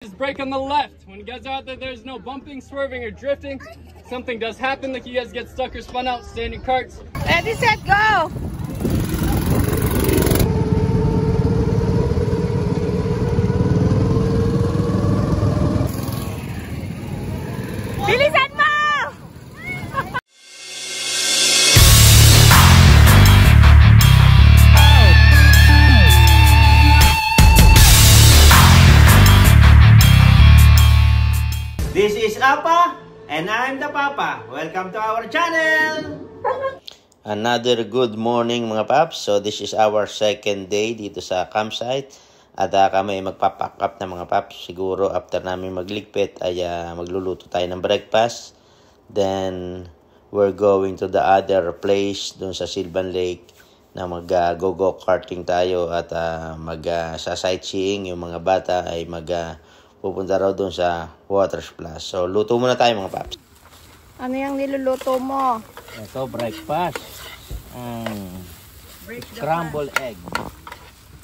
Just brake on the left. When you guys are out there, there's no bumping, swerving, or drifting. Something does happen, like you guys get stuck or spun out, stay in your carts. Ready, set, go! Bilisan mo! This is Apa, and I'm the Papa. Welcome to our channel! Another good morning mga paps. So this is our second day dito sa campsite. At kami magpapack up na mga paps. Siguro after namin magligpit ay magluluto tayo ng breakfast. Then we're going to the other place dun sa Silvan Lake na mag-go karting tayo at sa sightseeing. Yung mga bata ay pupunta raw doon sa water splash. So, luto muna tayo mga paps. Ano yung niluluto mo? Ito, breakfast. Scrambled egg.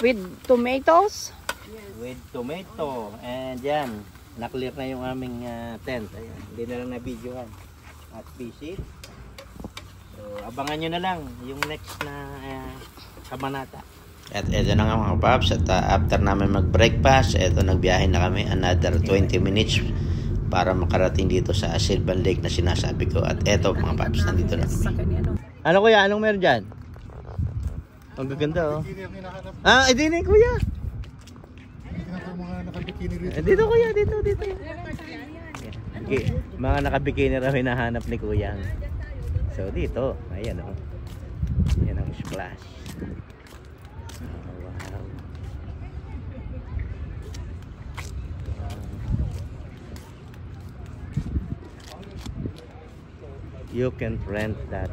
With tomatoes? Yes. With tomato. And yan, na-clear na yung aming tent. Ayan, hindi na lang na-videoan. At visit. So, abangan nyo na lang yung next na kabanata. At eto na nga mga paps, at after namin mag-breakfast, eto nagbiyahe na kami another 20 minutes para makarating dito sa Silvan Lake na sinasabi ko. At eto mga paps, nandito na kami. Ano kuya, anong meron dyan? Ang gaganda oh. Hindi na kuya. Dito kuya, dito. Okay. Mga nakabikini raw hinahanap ni kuya. So dito, ayan oh. Yan ang splash. You can rent that.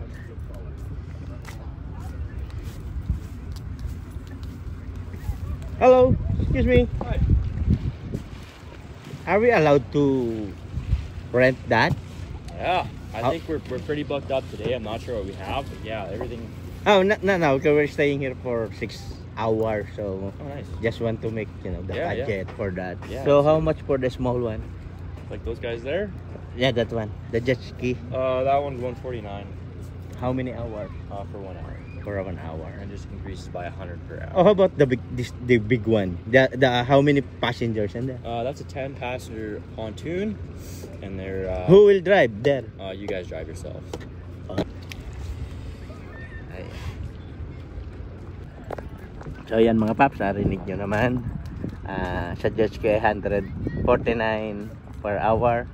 Hello, excuse me. Hi. Are we allowed to rent that? Yeah, I think we're pretty booked up today. I'm not sure what we have, but yeah, everything. Oh, no, because we're staying here for 6 hours, so nice. just want to make the budget for that. Yeah, so how much for the small one? Like those guys there? Yeah, that one, the jet ski. That one's 149 How many hours? for 1 hour, For 1 hour. and just increases by 100 per hour. Oh, how about the big one? The how many passengers in there? That's a 10-passenger pontoon, and they're Who will drive there? you guys drive yourself. So yan mga paps, narinig nyo naman. Sa jet ski 149 per hour,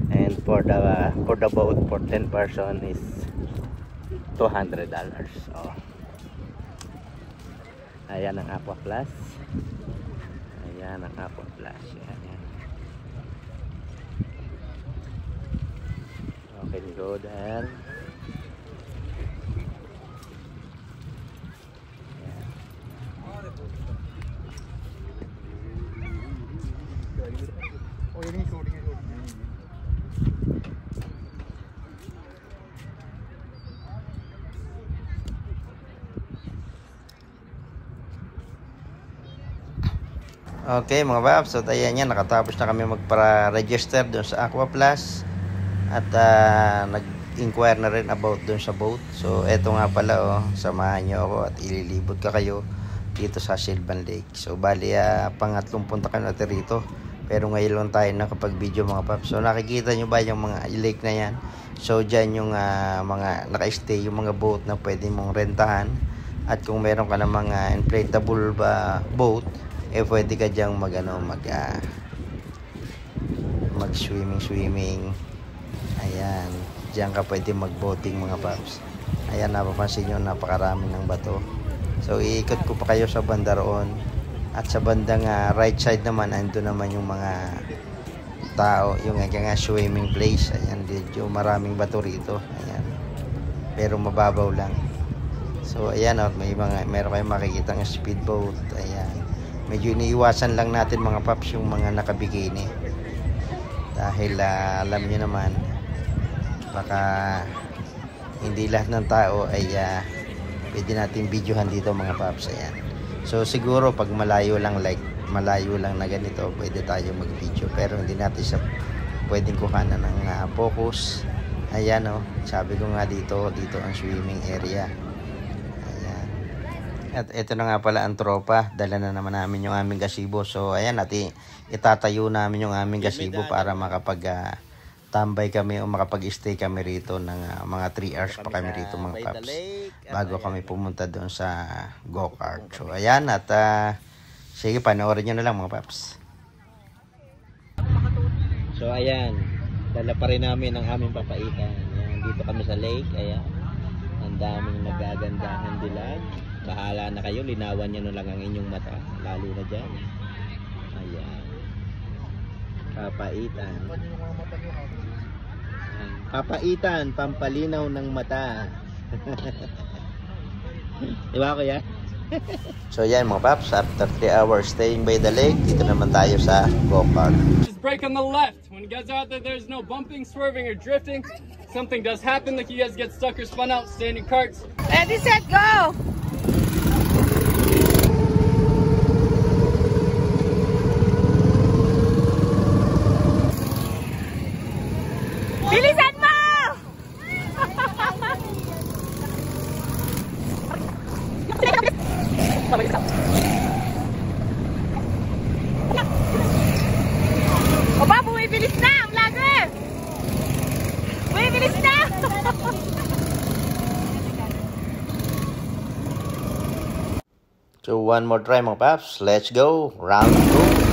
and for the boat for 10 person is $200. So ayan ang Aqua Plus. Ayan ang Aqua Plus. Ayan. Okay, go there. Okay mga paps, so ayan yan, nakatapos na kami magpa-register doon sa Aqua Plus at nag-inquire na rin about doon sa boat. So eto nga pala oh, samahan nyo ako at ililibot ka kayo dito sa Silvan Lake. So bali pangatlong punta ka natin rito, pero ngayon lang tayo nakapag-video mga paps. So nakikita nyo ba yung mga lake na yan? So dyan yung mga naka-stay, yung mga boat na pwede mong rentahan, at kung meron ka na mga inflatable boat, pwede ka dyang mag swimming. Ayan, diyan ka pwede mag boating mga paps. Ayan, napapansin nyo, napakarami ng bato. So iikot ko pa kayo sa banda roon, at sa bandang right side naman, ando naman yung mga tao, yung swimming place. Ayan, dito maraming bato rito. Ayan, pero mababaw lang. So ayan, meron kayong makikita ng speedboat. Ayan, medyo iniiwasan lang natin mga paps yung mga nakabikini, dahil alam nyo naman, baka hindi lahat ng tao ay pwede natin videohan dito mga paps. Ayan, so siguro pag malayo lang, like malayo lang na ganito, pwede tayo mag-video. Pero hindi natin siya pwedeng kuhanan ng focus. Ayan o, sabi ko nga dito ang swimming area. Ayan. At ito na nga pala ang tropa. Dala na naman namin yung aming gazebo. So ayan, itatayo namin yung aming gazebo para makapag tambay kami o makapag-stay kami rito ng mga 3 hours pa kami rito mga paps bago kami pumunta doon sa go-kart. So ayan, at sige, panoorin nyo na lang mga paps. So ayan, dala pa rin namin ang aming papaitan. Ayan, dito kami sa lake. Ayan, ang daming nagagandahan dilag. Bahala na kayo, linawan nyo na lang ang inyong mata, lalo na dyan. Ayan, papaitan. Papaitan, pampalinaw ng mata. Diba ko yan? So yan mga paps, after 3 hours staying by the lake, dito naman tayo sa go-kart. Just brake on the left. When you guys are out there, there's no bumping, swerving, or drifting. Something does happen, like you guys get stuck or spun out, standing carts. Ready, set, go! Bilisan mo! Opa, bumibilis na ang vlogger! Bumibilis na! So one more try mga paps, let's go, round 2.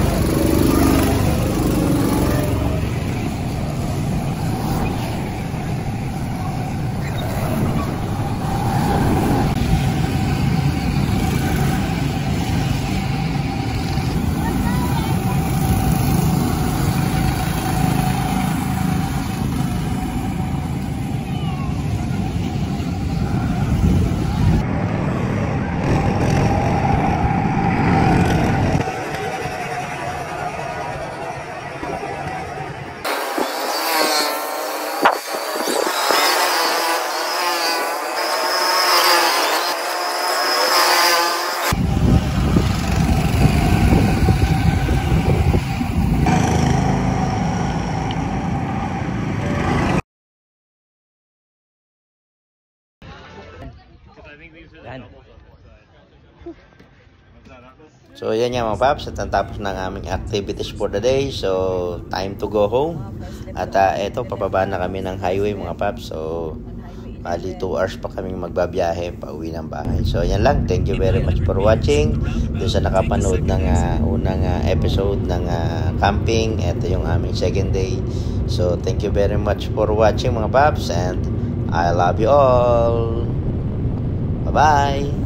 So yan nga mga paps, at natapos na ang aming activities for the day. So time to go home. At eto, papaba na kami ng highway mga paps. So bali 2 hours pa kaming magbabiyahe pa uwi ng bahay. So yan lang, thank you very much for watching. Doon sa nakapanood ng unang episode ng camping, eto yung aming second day. So thank you very much for watching mga paps, and I love you all. Bye bye.